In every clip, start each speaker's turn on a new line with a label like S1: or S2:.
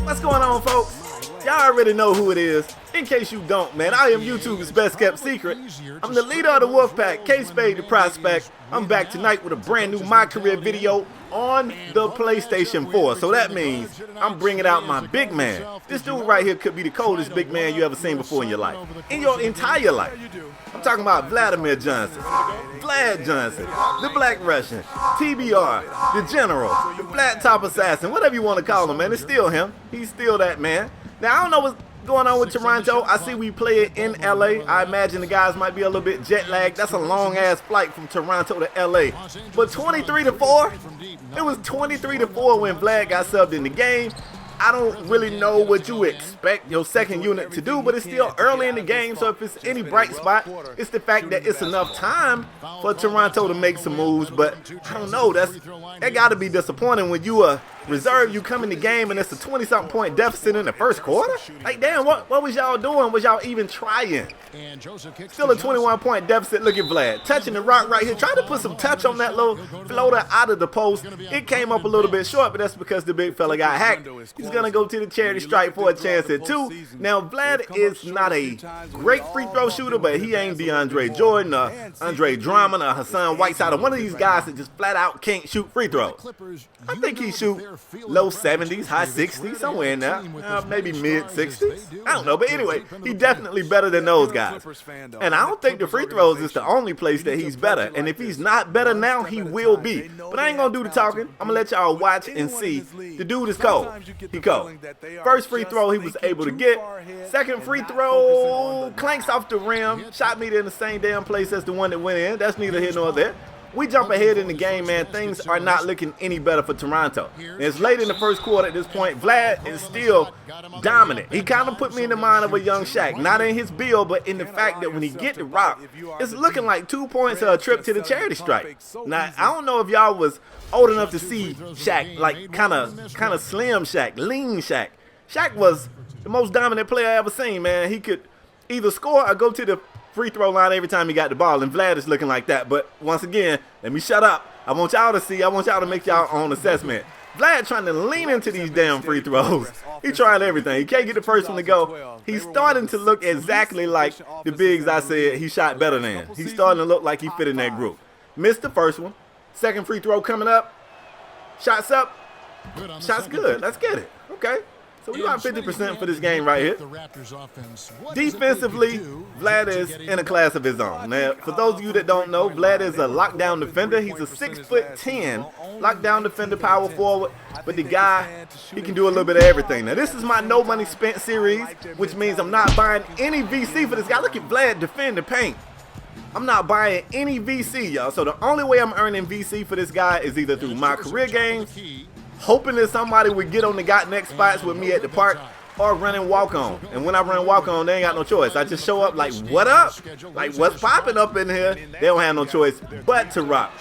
S1: What's going on, folks? Y'all already know who it is. In case you don't, man, I am YouTube's best kept secret. I'm the leader of the Wolfpack, KspadeTheProspect. I'm back tonight with a brand new My Career video on the PlayStation 4. So that means I'm bringing out my big man. This dude right here could be the coldest big man you ever seen before in your life. In your entire life. I'm talking about Vladimir Johnson, Vlad Johnson, the Black Russian, TBR, the General, the Flat Top Assassin, whatever you want to call him, man. It's still him. He's still that man. Now, I don't know what's going on with Toronto. I see we play it in LA. I imagine the guys might be a little bit jet lagged. That's a long ass flight from Toronto to LA. But 23-4, it was 23-4 when Vlad got subbed in the game. I don't really know what you expect your second unit to do, but it's still early in the game, so if it's any bright spot, it's the fact that it's enough time for Toronto to make some moves. But I don't know, that got to be disappointing when you reserve, you come in the game and it's a 20-something point deficit in the first quarter. Like, damn, what was y'all doing? Was y'all even trying? Still a 21-point deficit. Look at Vlad touching the rock right here, trying to put some touch on that little floater out of the post. It came up a little bit short, but that's because the big fella got hacked. He's gonna go to the charity stripe for a chance at 2. Now, Vlad is not a great free throw shooter, but he ain't DeAndre Jordan or Andre Drummond or Hassan Whiteside or one of these guys that just flat out can't shoot free throws. I think he shoot low 70s, high 60s, somewhere in there, maybe mid 60s. I don't know, but anyway, he definitely better than those guys. And I don't think the free throws is the only place that he's better. And if he's not better now, he will be. But I ain't gonna do the talking. I'm gonna let y'all watch and see. The dude is cold. He cold. First free throw he was able to get. Second free throw clanks off the rim. Shot meter in the same damn place as the one that went in. That's neither here nor there. We jump ahead in the game, man. Things are not looking any better for Toronto. It's late in the first quarter at this point. Vlad is still dominant. He kind of put me in the mind of a young Shaq. Not in his build, but in the fact that when he get the rock, it's looking like 2 points or a trip to the charity stripe. Now, I don't know if y'all was old enough to see Shaq, like kind of slim Shaq, lean Shaq. Shaq was the most dominant player I ever seen, man. He could either score or go to the free throw line every time he got the ball, and Vlad is looking like that. But once again, let me shut up. I want y'all to see. I want y'all to make y'all own assessment. Vlad trying to lean into these damn free throws. He trying everything. He can't get the first one to go. He's starting to look exactly like the bigs I said he shot better than. He's starting to look like he fit in that group. Missed the first one. Second free throw coming up. Shots up. Shots good. Let's get it. Okay. So we got 50% for this game right here. Defensively, Vlad is in a class of his own. Now, for those of you that don't know, Vlad is a lockdown defender. He's a 6'10" lockdown defender, power forward. But the guy, he can do a little bit of everything. Now, this is my no money spent series, which means I'm not buying any VC for this guy. Look at Vlad defend the paint. I'm not buying any VC, y'all. So the only way I'm earning VC for this guy is either through My Career games, hoping that somebody would get on the got next spots with me at the park, or running walk on. And when I run walk on, they ain't got no choice. I just show up like, what up? Like, what's popping up in here? They don't have no choice but to rock.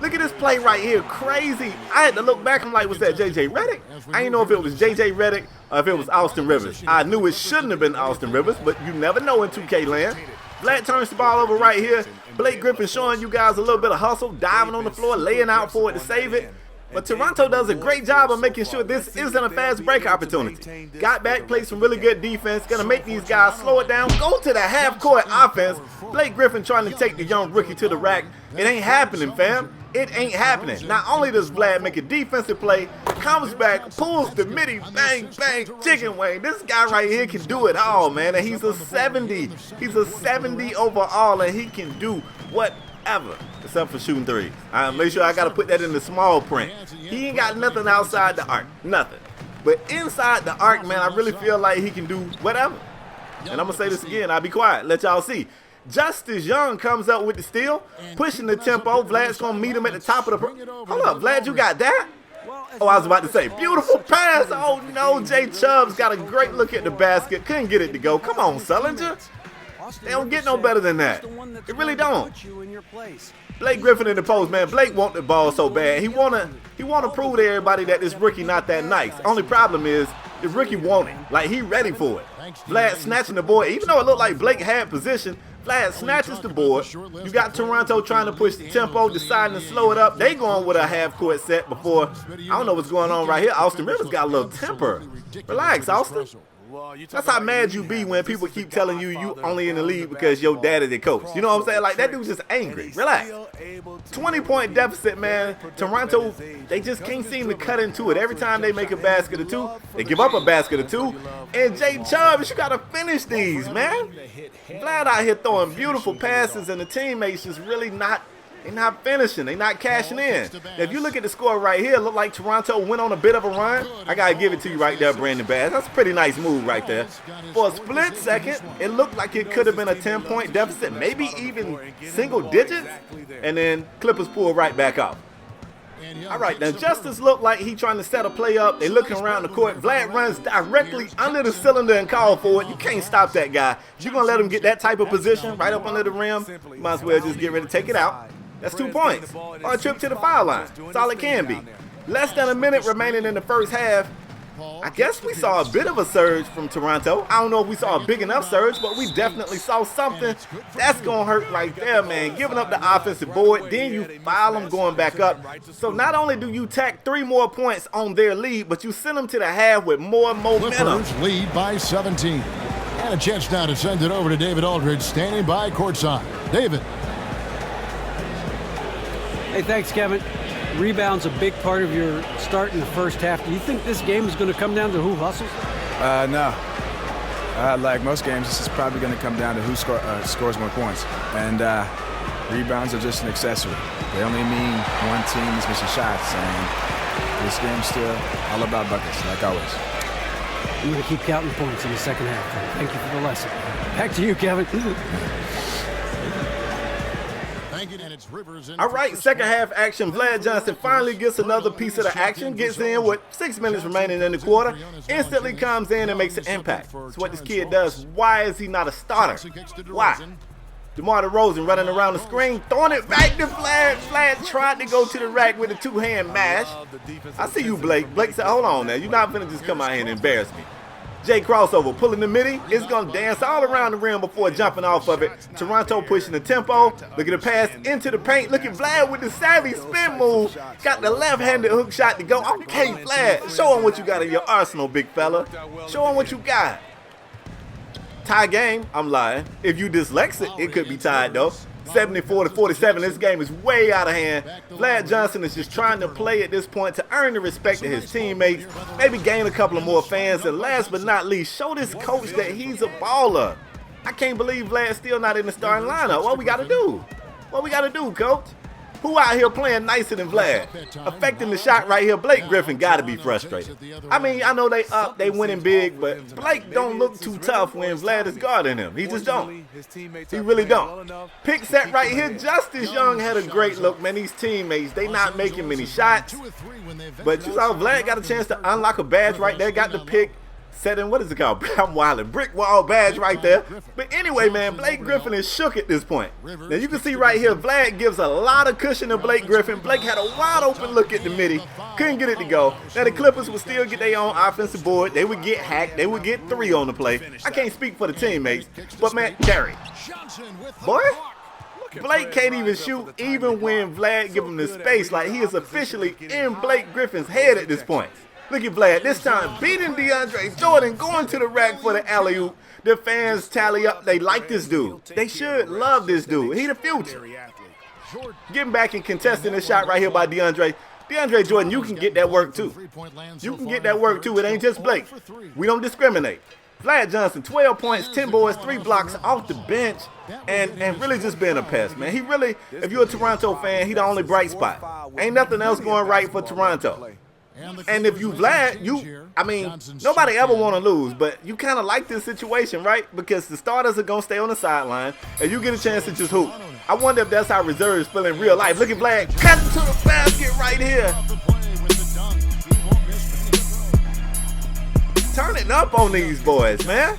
S1: Look at this play right here. Crazy. I had to look back. I'm like, was that JJ Redick? I didn't know if it was JJ Redick or if it was Austin Rivers. I knew it shouldn't have been Austin Rivers, but you never know in 2K land. Vlad turns the ball over right here. Blake Griffin showing you guys a little bit of hustle, diving on the floor, laying out for it to save it. But Toronto does a great job of making sure this isn't a fast break opportunity. Got back, played some really good defense, gonna make these guys slow it down, go to the half-court offense. Blake Griffin trying to take the young rookie to the rack. It ain't happening, fam. It ain't happening. Not only does Vlad make a defensive play, comes back, pulls the midi, bang, bang, chicken wing. This guy right here can do it all, man. And he's a 70. He's a 70 overall, and he can do whatever except for shooting threes. Make sure I got to put that in the small print. He ain't got nothing outside the arc. Nothing. But inside the arc, man, I really feel like he can do whatever. And I'm going to say this again. I'll be quiet. Let y'all see. Justice Young comes up with the steal, pushing the tempo. Vlad's going to meet him at the top of the... Hold up, Vlad, you got that? Oh, I was about to say, beautiful pass. Oh, no, Jay Chubb's got a great look at the basket. Couldn't get it to go. Come on, Sullinger. They don't get no better than that. They really don't. Blake Griffin in the post, man. Blake want the ball so bad. He wanna prove to everybody that this rookie not that nice. Only problem is the rookie want it. Like, he ready for it. Vlad snatching the boy. Even though it looked like Blake had position, Vlad snatches the board. You got Toronto trying to push the tempo, deciding to slow it up. They going with a half-court set before. I don't know what's going on right here. Austin Rivers got a little temper. Relax, Austin. That's how mad you be when people keep telling you you only in the league because your dad is the coach. You know what I'm saying? Like, that dude's just angry. Relax. 20-point deficit, man. Toronto, they just can't seem to cut into it. Every time they make a basket or two, they give up a basket or two. And Jay Chubbs, you got to finish these, man. Vlad out here throwing beautiful passes, and the teammates just really they're not finishing. They're not cashing in. If you look at the score right here, it looked like Toronto went on a bit of a run. I got to give it to you right there, Brandon Bass. That's a pretty nice move right there. For a split second, it looked like it could have been a 10-point deficit, maybe even single digits. And then Clippers pull right back off. All right, now Justice looked like he trying to set a play up. They looking around the court. Vlad runs directly under the cylinder and call for it. You can't stop that guy. If you're going to let him get that type of position right up under the rim, you might as well just get ready to take it out. That's 2 points, or a trip to the foul line. That's all it can be. Less than a minute remaining in the first half. I guess we saw a bit of a surge from Toronto. I don't know if we saw a big enough surge, but we definitely saw something. That's going to hurt right there, man. Giving up the offensive board, then you foul them going back up. So not only do you tack 3 more points on their lead, but you send them to the half with more momentum.
S2: Clippers lead by 17. And a chance now to send it over to David Aldridge, standing by courtside. David.
S3: Hey, thanks, Kevin. Rebound's a big part of your start in the first half. Do you think this game is going to come down to who hustles?
S4: No. Like most games, this is probably going to come down to who scores more points. And rebounds are just an accessory. They only mean one team is missing shots. And this game's still all about buckets, like always.
S3: I'm going to keep counting points in the second half. Thank you for the lesson. Back to you, Kevin.
S1: All right, second half action. Vlad Johnson finally gets another piece of the action, gets in with 6 minutes remaining in the quarter, instantly comes in and makes an impact. That's what this kid does. Why is he not a starter? Why? DeMar DeRozan running around the screen, throwing it back to Vlad. Vlad tried to go to the rack with a 2-hand mash. I see you, Blake. Blake said, hold on now. You're not finna just come out here and embarrass me. Jay crossover, pulling the midi. It's going to dance all around the rim before jumping off of it. Toronto pushing the tempo. Look at the pass into the paint. Look at Vlad with the savvy spin move. Got the left-handed hook shot to go. Okay, Vlad, show him what you got in your arsenal, big fella. Show him what you got. Tie game, I'm lying. If you dyslexic, it could be tied though. 74-47, this game is way out of hand. Vlad Johnson is just trying to play at this point to earn the respect of his teammates, maybe gain a couple of more fans, and last but not least, show this coach that he's a baller. I can't believe Vlad's still not in the starting lineup. What we got to do? What we got to do, coach? Who out here playing nicer than Vlad? Affecting the shot right here, Blake Griffin got to be frustrated. I mean, I know they winning big, but Blake don't look too tough when Vlad is guarding him. He just don't. He really don't. Pick set right here, Justice Young had a great look, man. These teammates, they not making many shots. But you saw Vlad got a chance to unlock a badge right there, got the pick. Setting, what is it called? I'm wildin'. Brick wall badge right there. But anyway, man, Blake Griffin is shook at this point. Now you can see right here, Vlad gives a lot of cushion to Blake Griffin. Blake had a wide open look at the midi. Couldn't get it to go. Now the Clippers would still get their own offensive board. They would get hacked. They would get 3 on the play. I can't speak for the teammates. But man, Gary. Boy. Blake can't even shoot even when Vlad give him the space. Like he is officially in Blake Griffin's head at this point. Look at Vlad, this time beating DeAndre Jordan, going to the rack for the alley-oop. The fans tally up. They like this dude. They should love this dude. He the future. Getting back and contesting this shot right here by DeAndre. DeAndre Jordan, you can get that work too. You can get that work too. It ain't just Blake. We don't discriminate. Vlad Johnson, 12 points, 10 boards, 3 blocks off the bench, and really just being a pest, man. He really, if you're a Toronto fan, he the only bright spot. Ain't nothing else going right for Toronto. And if you Vlad, I mean, nobody ever want to lose, but you kind of like this situation, right? Because the starters are going to stay on the sideline, and you get a chance to just hoop. I wonder if that's how reserves feel in real life. Look at Vlad cutting to the basket right here. Turning up on these boys, man.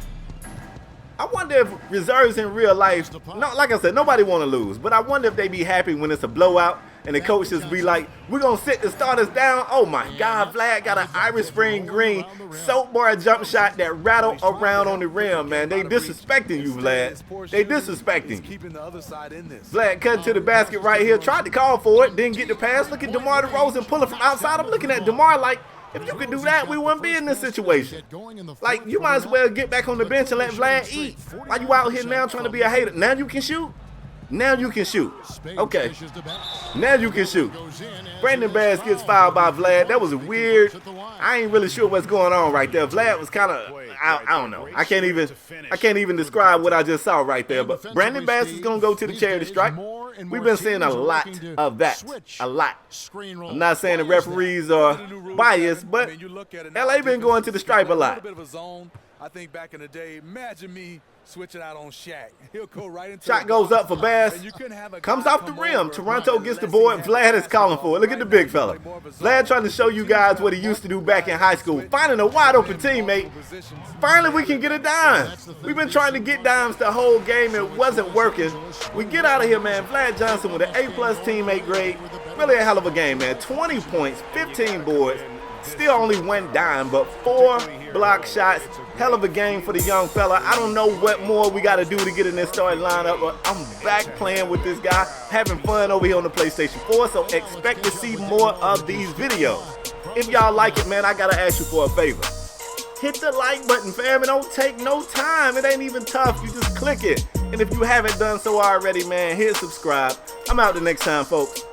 S1: I wonder if reserves in real life, no, like I said, nobody want to lose, but I wonder if they be happy when it's a blowout. and the coach just be like, we're going to sit the starters down. Oh my God, Vlad got an Irish Spring green soap bar jump shot that rattled around on the rim, man. They disrespecting you, Vlad. They disrespecting you. Vlad cut to the basket right here, tried to call for it, didn't get the pass. Look at DeMar DeRozan pulling from outside. I'm looking at DeMar like, if you could do that, we wouldn't be in this situation. Like, you might as well get back on the bench and let Vlad eat. Why you out here now trying to be a hater? Now you can shoot? Now you can shoot. Okay. Now you can shoot. Brandon Bass gets fouled by Vlad. That was weird. I ain't really sure what's going on right there. Vlad was kind of, I don't know. I can't even describe what I just saw right there. But Brandon Bass is going to go to the charity stripe. We've been seeing a lot of that. A lot. I'm not saying the referees are biased, but LA been going to the stripe a lot.
S5: I think back in the day, imagine me switching out on Shaq. He'll go right into
S1: shot goes up for Bass. Comes off the rim. Toronto gets the board. Vlad is calling for it. Look at the big fella. Vlad trying to show you guys what he used to do back in high school. Finding a wide open teammate. Finally, we can get a dime. We've been trying to get dimes the whole game. It wasn't working. We get out of here, man. Vlad Johnson with an A+ teammate grade. Really a hell of a game, man. 20 points, 15 boards. Still only 1 dime, but 4 block shots. Hell of a game for the young fella. I don't know what more we got to do to get in this starting lineup, but I'm back playing with this guy, having fun over here on the PlayStation 4, so expect to see more of these videos. If y'all like it, man, I got to ask you for a favor. Hit the like button, fam. It don't take no time. It ain't even tough. You just click it. And if you haven't done so already, man, hit subscribe. I'm out the next time, folks.